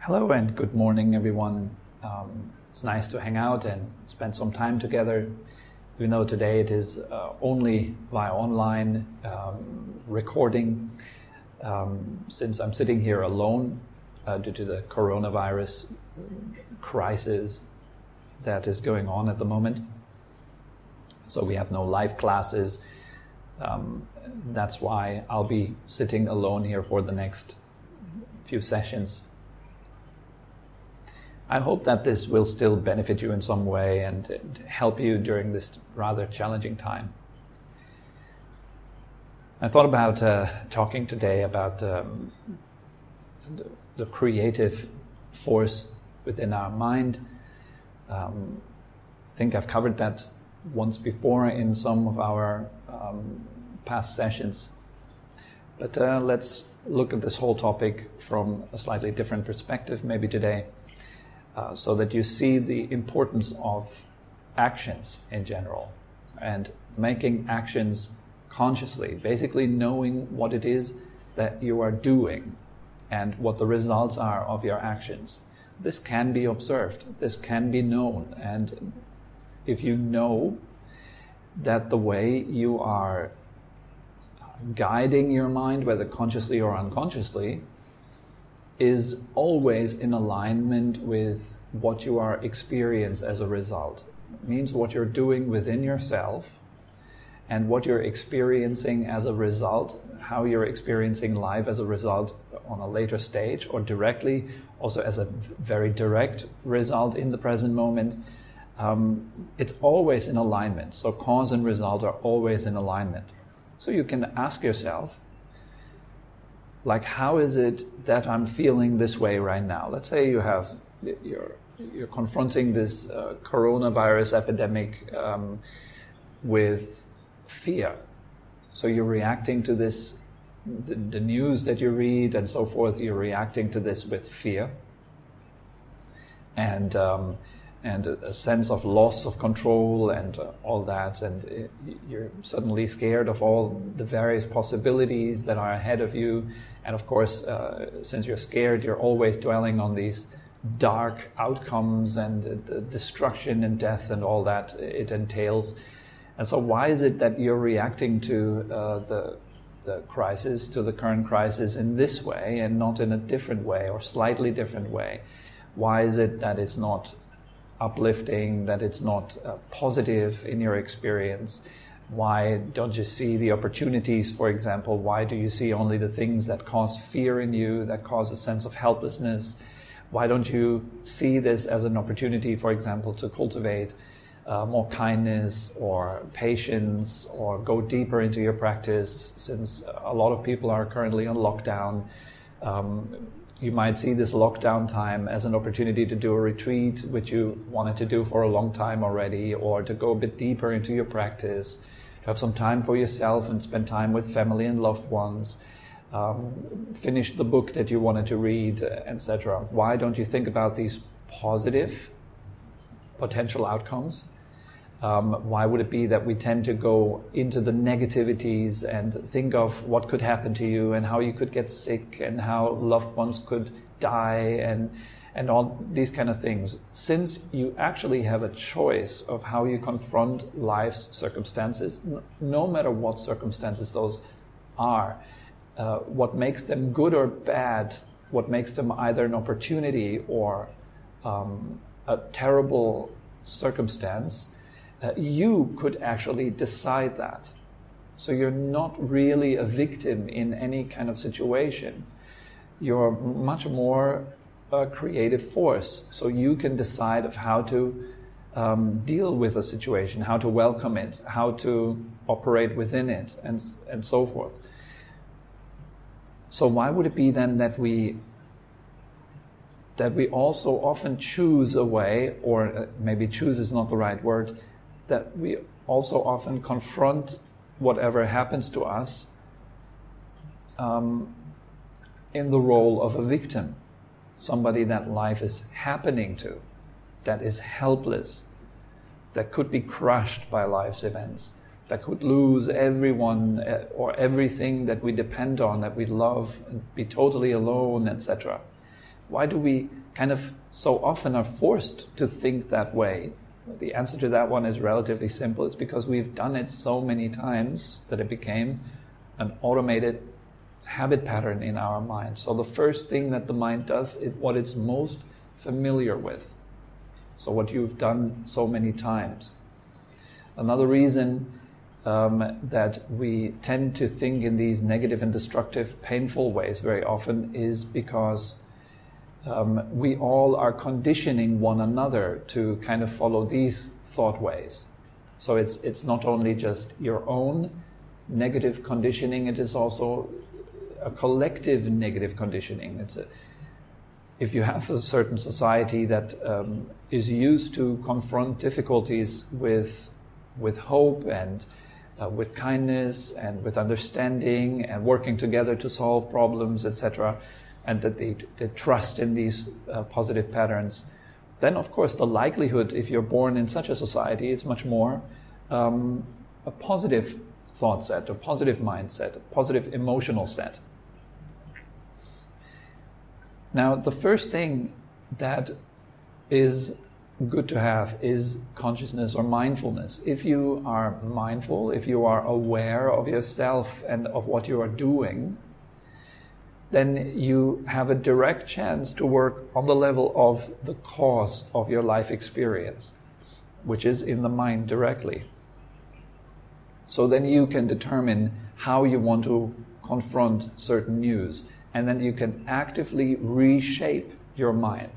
Hello and good morning, everyone. It's nice to hang out and spend some time together. Even though today it is only via online recording, since I'm sitting here alone due to the coronavirus crisis that is going on at the moment. So we have no live classes. That's why I'll be sitting alone here for the next few sessions. I hope that this will still benefit you in some way and help you during this rather challenging time. I thought about talking today about the creative force within our mind. I think I've covered that once before in some of our past sessions. But let's look at this whole topic from a slightly different perspective maybe today. So that you see the importance of actions in general and making actions consciously, basically knowing what it is that you are doing and what the results are of your actions. This can be observed, this can be known, and if you know that the way you are guiding your mind, whether consciously or unconsciously, is always in alignment with what you are experiencing as a result. It means what you're doing within yourself and what you're experiencing as a result, how you're experiencing life as a result on a later stage or directly, also as a very direct result in the present moment. It's always in alignment. So cause and result are always in alignment. So you can ask yourself, like, how is it that I'm feeling this way right now? Let's say you're confronting this coronavirus epidemic with fear. So you're reacting to this, the news that you read and so forth. You're reacting to this with fear and a sense of loss of control and all that. And you're suddenly scared of all the various possibilities that are ahead of you. And of course, since you're scared, you're always dwelling on these dark outcomes and the destruction and death and all that it entails. And so why is it that you're reacting to the crisis, to the current crisis in this way and not in a different way or slightly different way? Why is it that it's not uplifting, that it's not positive in your experience? Why don't you see the opportunities, for example? Why do you see only the things that cause fear in you, that cause a sense of helplessness? Why don't you see this as an opportunity, for example, to cultivate more kindness or patience or go deeper into your practice? Since a lot of people are currently on lockdown, you might see this lockdown time as an opportunity to do a retreat, which you wanted to do for a long time already, or to go a bit deeper into your practice, have some time for yourself and spend time with family and loved ones, finish the book that you wanted to read, etc. Why don't you think about these positive potential outcomes? Why would it be that we tend to go into the negativities and think of what could happen to you and how you could get sick and how loved ones could die and all these kind of things? Since you actually have a choice of how you confront life's circumstances, no matter what circumstances those are, what makes them good or bad, what makes them either an opportunity or a terrible circumstance, you could actually decide that. So you're not really a victim in any kind of situation. You're much more a creative force. So you can decide of how to deal with a situation, how to welcome it, how to operate within it, and so forth. So why would it be then that we also often choose a way, or maybe choose is not the right word, that we also often confront whatever happens to us in the role of a victim, somebody that life is happening to, that is helpless, that could be crushed by life's events, that could lose everyone or everything that we depend on, that we love, and be totally alone, etc. Why do we kind of so often are forced to think that way? The answer to that one is relatively simple. It's because we've done it so many times that it became an automated habit pattern in our mind. So the first thing that the mind does is what it's most familiar with. So what you've done so many times. Another reason that we tend to think in these negative and destructive, painful ways very often is because we all are conditioning one another to kind of follow these thought ways. So it's not only just your own negative conditioning, it is also a collective negative conditioning. If you have a certain society that is used to confront difficulties with hope and with kindness and with understanding and working together to solve problems, etc., and that they trust in these positive patterns, then of course the likelihood, if you're born in such a society, is much more a positive thought set, a positive mindset, a positive emotional set. Now, the first thing that is good to have is consciousness or mindfulness. If you are mindful, if you are aware of yourself and of what you are doing, then you have a direct chance to work on the level of the cause of your life experience, which is in the mind directly. So then you can determine how you want to confront certain news, and then you can actively reshape your mind.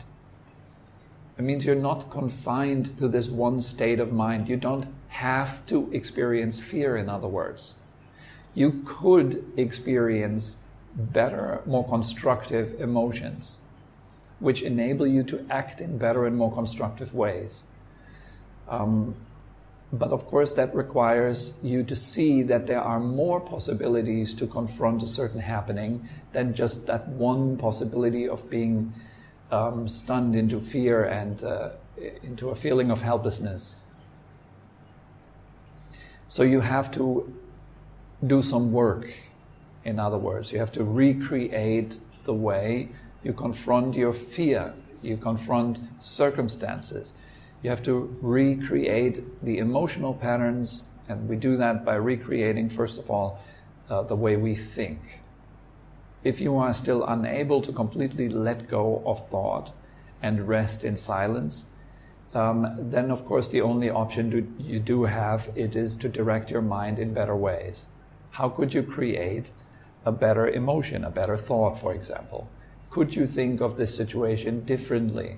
It means you're not confined to this one state of mind. You don't have to experience fear, in other words. You could experience better, more constructive emotions, which enable you to act in better and more constructive ways. But of course that requires you to see that there are more possibilities to confront a certain happening than just that one possibility of being stunned into fear and into a feeling of helplessness. So you have to do some work. In other words, you have to recreate the way you confront your fear, you confront circumstances. You have to recreate the emotional patterns, and we do that by recreating, first of all, the way we think. If you are still unable to completely let go of thought and rest in silence, then of course the only option you do have it is to direct your mind in better ways. How could you create a better emotion, a better thought, for example? Could you think of this situation differently?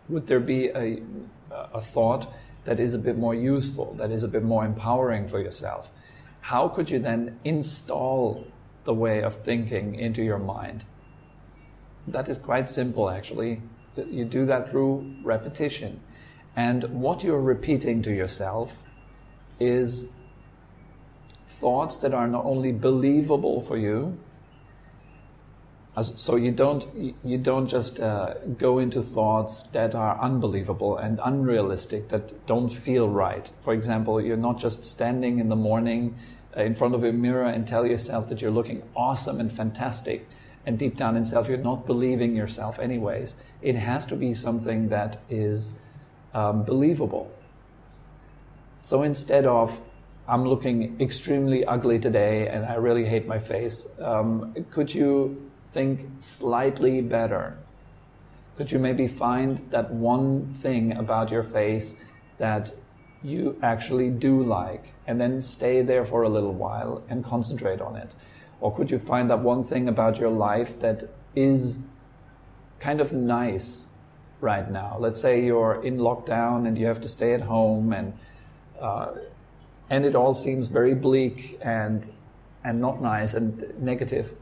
Would there be a thought that is a bit more useful, that is a bit more empowering for yourself? How could you then install the way of thinking into your mind? That is quite simple, actually. You do that through repetition. And what you're repeating to yourself is thoughts that are not only believable for you, so you don't just go into thoughts that are unbelievable and unrealistic, that don't feel right. For example, you're not just standing in the morning in front of a mirror and tell yourself that you're looking awesome and fantastic, and deep down inside you're not believing yourself anyways. It has to be something that is believable. So instead of, I'm looking extremely ugly today and I really hate my face, could you think slightly better? Could you maybe find that one thing about your face that you actually do like, and then stay there for a little while and concentrate on it? Or could you find that one thing about your life that is kind of nice right now? Let's say you're in lockdown and you have to stay at home, and it all seems very bleak and not nice and negative.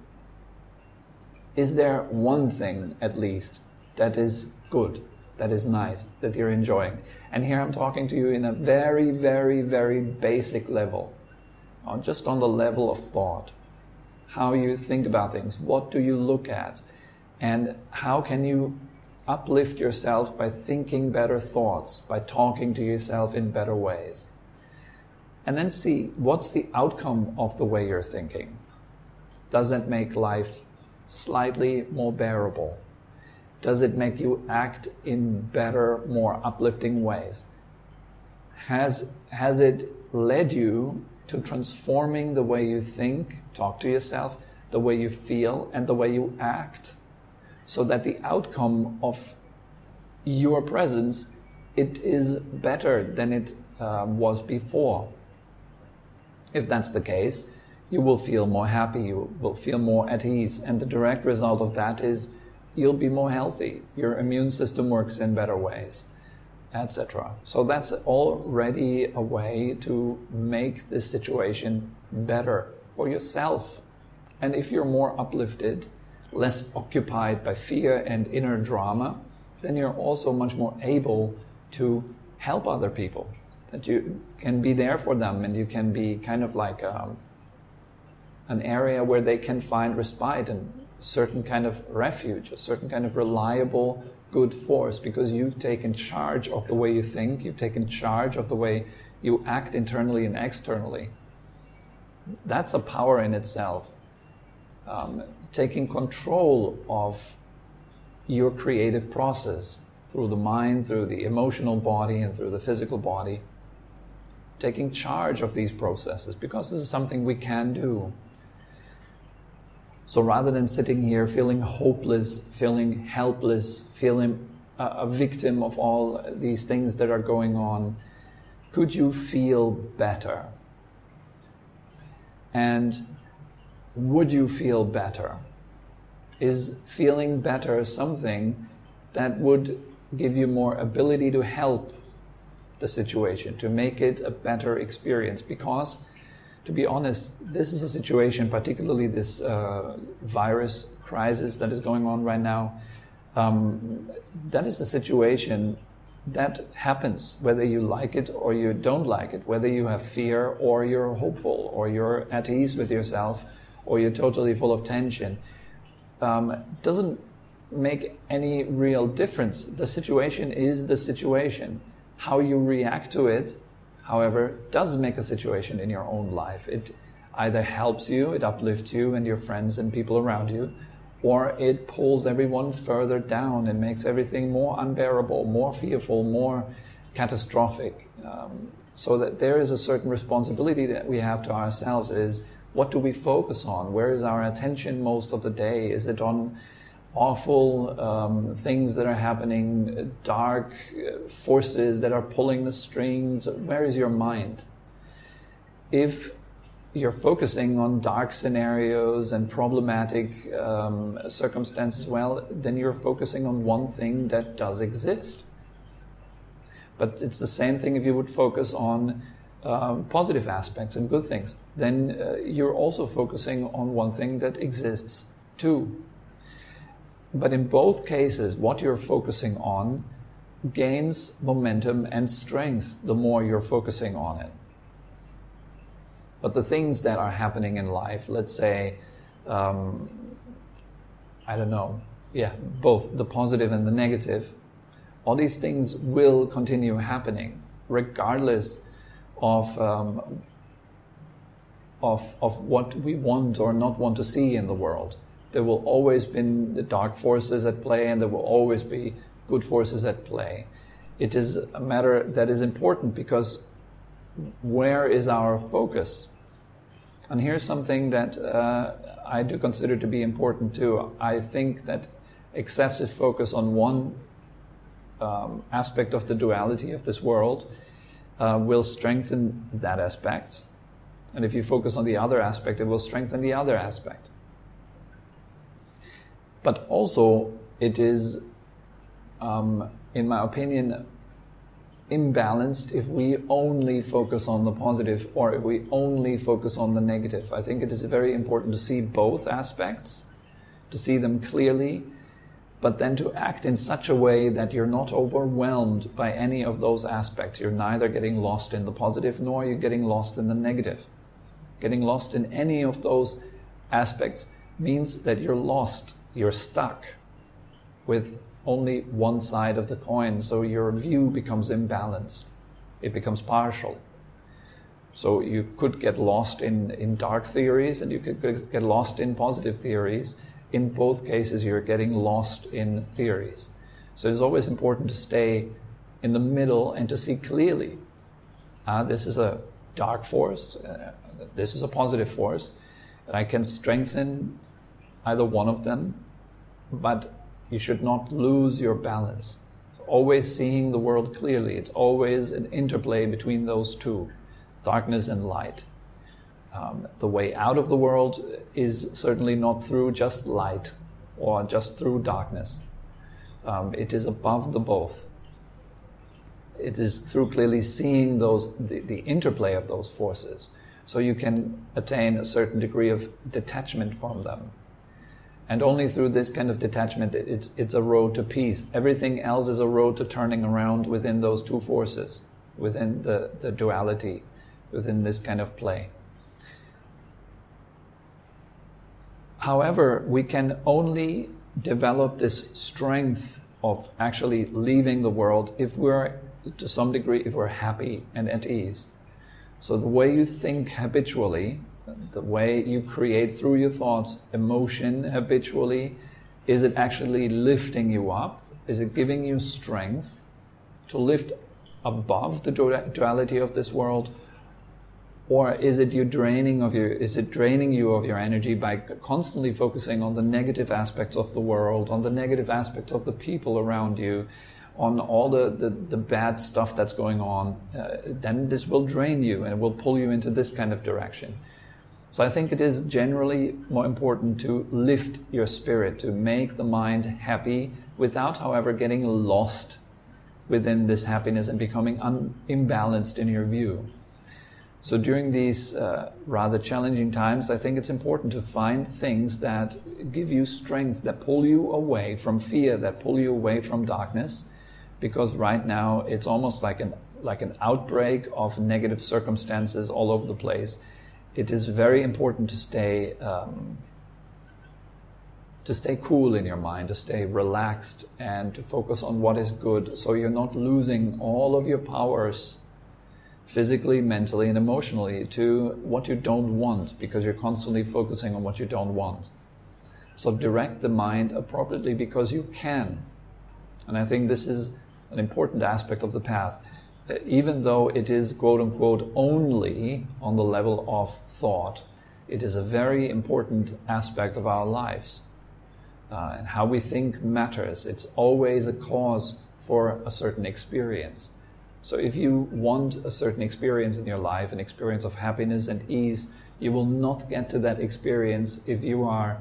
Is there one thing at least that is good, that is nice, that you're enjoying? And here I'm talking to you in a very, very, very basic level, just on the level of thought. How you think about things, what do you look at, and how can you uplift yourself by thinking better thoughts, by talking to yourself in better ways. And then see what's the outcome of the way you're thinking. Does that make life slightly more bearable? Does it make you act in better, more uplifting ways? Has it led you to transforming the way you think, talk to yourself, the way you feel, and the way you act, so that the outcome of your presence, it is better than it was before? If that's the case, you will feel more happy, you will feel more at ease, and the direct result of that is you'll be more healthy, your immune system works in better ways, etc. So that's already a way to make this situation better for yourself. And if you're more uplifted, less occupied by fear and inner drama, then you're also much more able to help other people. That you can be there for them, and you can be kind of like an area where they can find respite and certain kind of refuge, a certain kind of reliable, good force, because you've taken charge of the way you think, you've taken charge of the way you act internally and externally. That's a power in itself. Taking control of your creative process through the mind, through the emotional body, and through the physical body. Taking charge of these processes, because this is something we can do. So rather than sitting here feeling hopeless, feeling helpless, feeling a victim of all these things that are going on, could you feel better? And would you feel better? Is feeling better something that would give you more ability to help the situation, to make it a better experience? Because, to be honest, this is a situation, particularly this virus crisis that is going on right now, that is a situation that happens whether you like it or you don't like it, whether you have fear or you're hopeful or you're at ease with yourself or you're totally full of tension. Doesn't make any real difference. The situation is the situation. How you react to it, however, does make a situation in your own life. It either helps you, it uplifts you and your friends and people around you, or it pulls everyone further down and makes everything more unbearable, more fearful, more catastrophic. So that there is a certain responsibility that we have to ourselves is, what do we focus on? Where is our attention most of the day? Is it on awful things that are happening, dark forces that are pulling the strings? Where is your mind? If you're focusing on dark scenarios and problematic circumstances, well, then you're focusing on one thing that does exist. But it's the same thing if you would focus on positive aspects and good things. Then you're also focusing on one thing that exists too. But in both cases, what you're focusing on gains momentum and strength the more you're focusing on it. But the things that are happening in life, let's say, both the positive and the negative, all these things will continue happening regardless of what we want or not want to see in the world. There will always be the dark forces at play, and there will always be good forces at play. It is a matter that is important, because where is our focus? And here's something that I do consider to be important too. I think that excessive focus on one aspect of the duality of this world will strengthen that aspect. And if you focus on the other aspect, it will strengthen the other aspect. But also, it is, in my opinion, imbalanced if we only focus on the positive or if we only focus on the negative. I think it is very important to see both aspects, to see them clearly, but then to act in such a way that you're not overwhelmed by any of those aspects. You're neither getting lost in the positive nor you're getting lost in the negative. Getting lost in any of those aspects means that you're lost. You're stuck with only one side of the coin, so your view becomes imbalanced. It becomes partial. So you could get lost in dark theories, and you could get lost in positive theories in both cases you're getting lost in theories. So it's always important to stay in the middle and to see clearly. This is a dark force, this is a positive force, and I can strengthen either one of them, but you should not lose your balance. Always seeing the world clearly. It's always an interplay between those two, darkness and light. The way out of the world is certainly not through just light or just through darkness. It is above the both. It is through clearly seeing the interplay of those forces, so you can attain a certain degree of detachment from them. And only through this kind of detachment, it's a road to peace. Everything else is a road to turning around within those two forces, within the duality, within this kind of play. However, we can only develop this strength of actually leaving the world if we're, to some degree, if we're happy and at ease. So the way you think habitually, the way you create through your thoughts emotion habitually, is it actually lifting you up? Is it giving you strength to lift above the duality of this world? Or is it draining you of your energy by constantly focusing on the negative aspects of the world, on the negative aspects of the people around you, on all the bad stuff that's going on? Then this will drain you and it will pull you into this kind of direction. So I think it is generally more important to lift your spirit, to make the mind happy without, however, getting lost within this happiness and becoming imbalanced in your view. So during these rather challenging times, I think it's important to find things that give you strength, that pull you away from fear, that pull you away from darkness, because right now it's almost like an outbreak of negative circumstances all over the place. It is very important to stay cool in your mind, to stay relaxed and to focus on what is good, so you're not losing all of your powers physically, mentally, and emotionally to what you don't want, because you're constantly focusing on what you don't want. So direct the mind appropriately because you can. And I think this is an important aspect of the path. Even though it is, quote-unquote, only on the level of thought, it is a very important aspect of our lives. And how we think matters. It's always a cause for a certain experience. So if you want a certain experience in your life, an experience of happiness and ease, you will not get to that experience if you are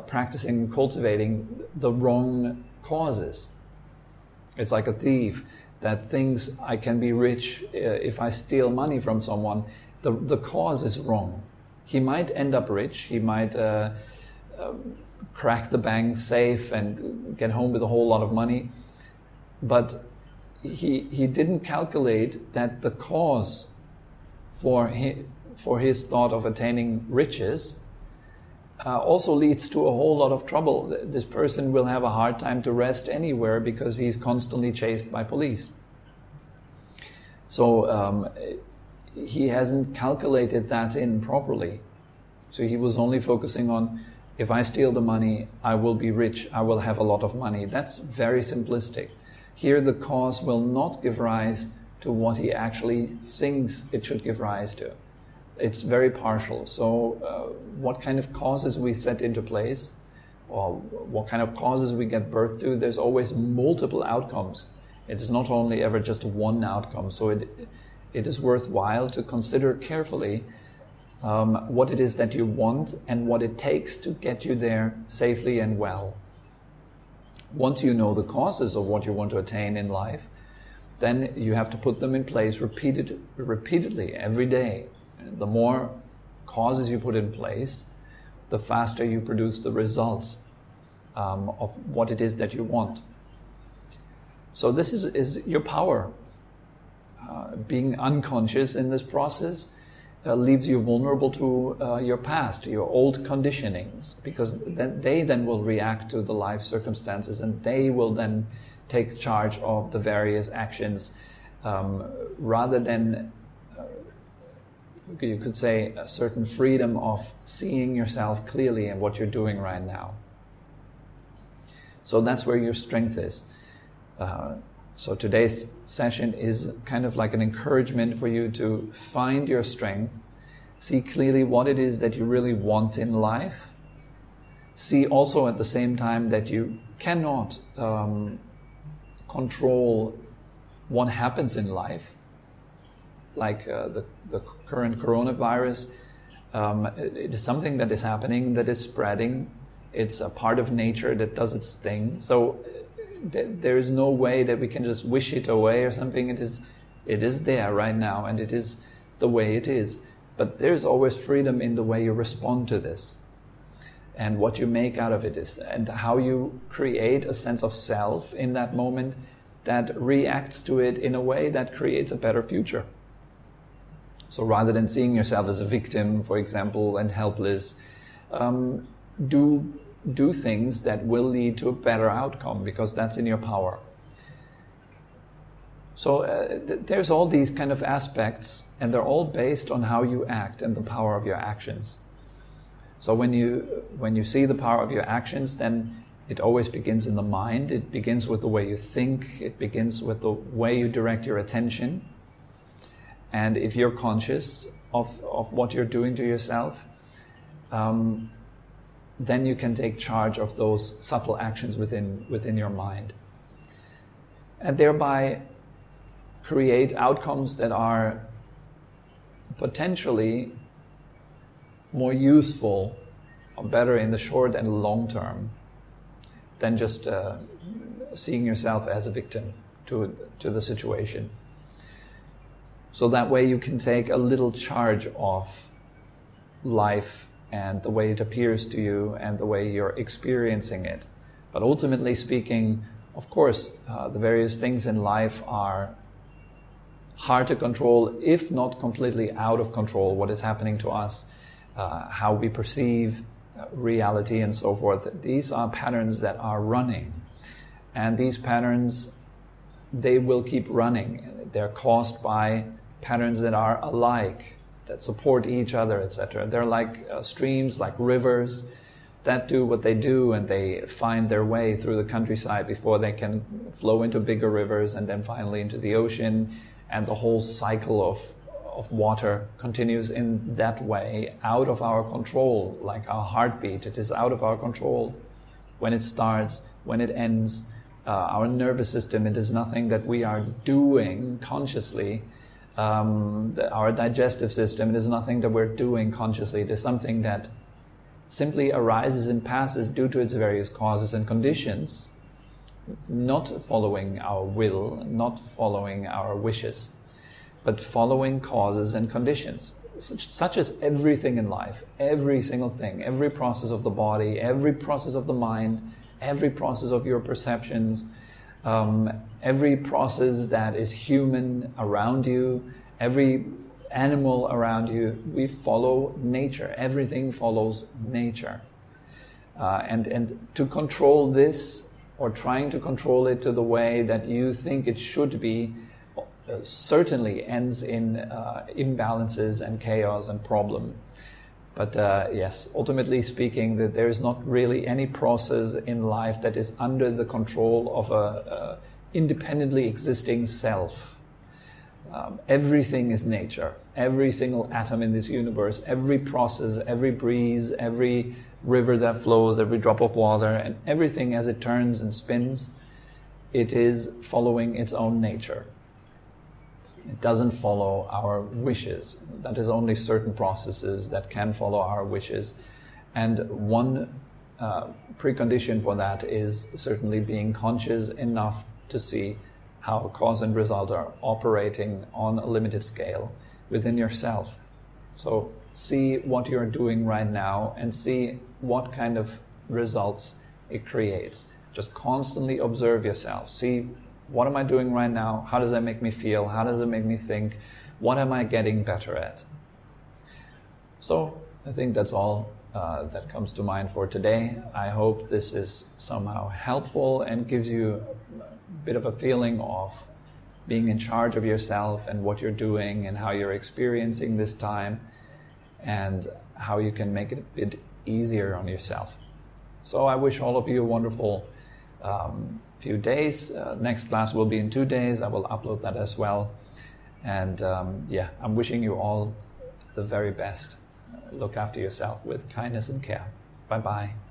practicing, cultivating the wrong causes. It's like a thief that thinks I can be rich if I steal money from someone. The cause is wrong. He might end up rich. He might crack the bank safe and get home with a whole lot of money. But he didn't calculate that the cause for his thought of attaining riches also leads to a whole lot of trouble. This person will have a hard time to rest anywhere because he's constantly chased by police. So he hasn't calculated that in properly. So he was only focusing on, if I steal the money, I will be rich, I will have a lot of money. That's very simplistic. Here the cause will not give rise to what he actually thinks it should give rise to. It's very partial. So what kind of causes we set into place, or what kind of causes we get birth to, there's always multiple outcomes. It is not only ever just one outcome. So it is worthwhile to consider carefully what it is that you want and what it takes to get you there safely and well. Once you know the causes of what you want to attain in life, then you have to put them in place repeatedly every day. The more causes you put in place, the faster you produce the results of what it is that you want. So this is your power. Being unconscious in this process leaves you vulnerable to your past, your old conditionings, because they then will react to the life circumstances and they will then take charge of the various actions rather than you could say, a certain freedom of seeing yourself clearly and what you're doing right now. So that's where your strength is. So today's session is kind of like an encouragement for you to find your strength, see clearly what it is that you really want in life, see also at the same time that you cannot control what happens in life, like the current coronavirus. It is something that is happening, that is spreading. It's a part of nature that does its thing. So there is no way that we can just wish it away or something. It is there right now, and it is the way it is. But there's always freedom in the way you respond to this, and what you make out of it is, and how you create a sense of self in that moment that reacts to it in a way that creates a better future. So rather than seeing yourself as a victim, for example, and helpless, do things that will lead to a better outcome, because that's in your power. So there's all these kind of aspects, and they're all based on how you act and the power of your actions. So when you see the power of your actions, then it always begins in the mind. It begins with the way you think. It begins with the way you direct your attention. And if you're conscious of what you're doing to yourself, then you can take charge of those subtle actions within your mind, and thereby create outcomes that are potentially more useful or better in the short and long term than just seeing yourself as a victim to the situation. So that way you can take a little charge of life and the way it appears to you and the way you're experiencing it. But ultimately speaking, of course, the various things in life are hard to control, if not completely out of control, what is happening to us, how we perceive reality and so forth. These are patterns that are running. And these patterns, they will keep running. They're caused by patterns that are alike, that support each other, etc. They're like streams, like rivers, that do what they do, and they find their way through the countryside before they can flow into bigger rivers and then finally into the ocean. And the whole cycle of water continues in that way, out of our control, like our heartbeat. It is out of our control when it starts, when it ends. Our nervous system, it is nothing that we are doing consciously. Our digestive system, it is nothing that we're doing consciously. It is something that simply arises and passes due to its various causes and conditions, not following our will, not following our wishes, but following causes and conditions, such as everything in life, every single thing, every process of the body, every process of the mind, every process of your perceptions, every process that is human around you, every animal around you. We follow nature. Everything follows nature. And to control this, or trying to control it to the way that you think it should be, certainly ends in imbalances and chaos and problem. But yes, ultimately speaking, that there is not really any process in life that is under the control of a independently existing self. Everything is nature. Every single atom in this universe, every process, every breeze, every river that flows, every drop of water, and everything as it turns and spins, it is following its own nature. It doesn't follow our wishes. That is only certain processes that can follow our wishes. And one precondition for that is certainly being conscious enough to see how cause and result are operating on a limited scale within yourself. So see what you're doing right now and see what kind of results it creates. Just constantly observe yourself. See, what am I doing right now? How does that make me feel? How does it make me think? What am I getting better at? So I think that's all that comes to mind for today. I hope this is somehow helpful and gives you a bit of a feeling of being in charge of yourself and what you're doing and how you're experiencing this time and how you can make it a bit easier on yourself. So I wish all of you a wonderful few days. Next class will be in 2 days. I will upload that as well. And I'm wishing you all the very best. Look after yourself with kindness and care. Bye-bye.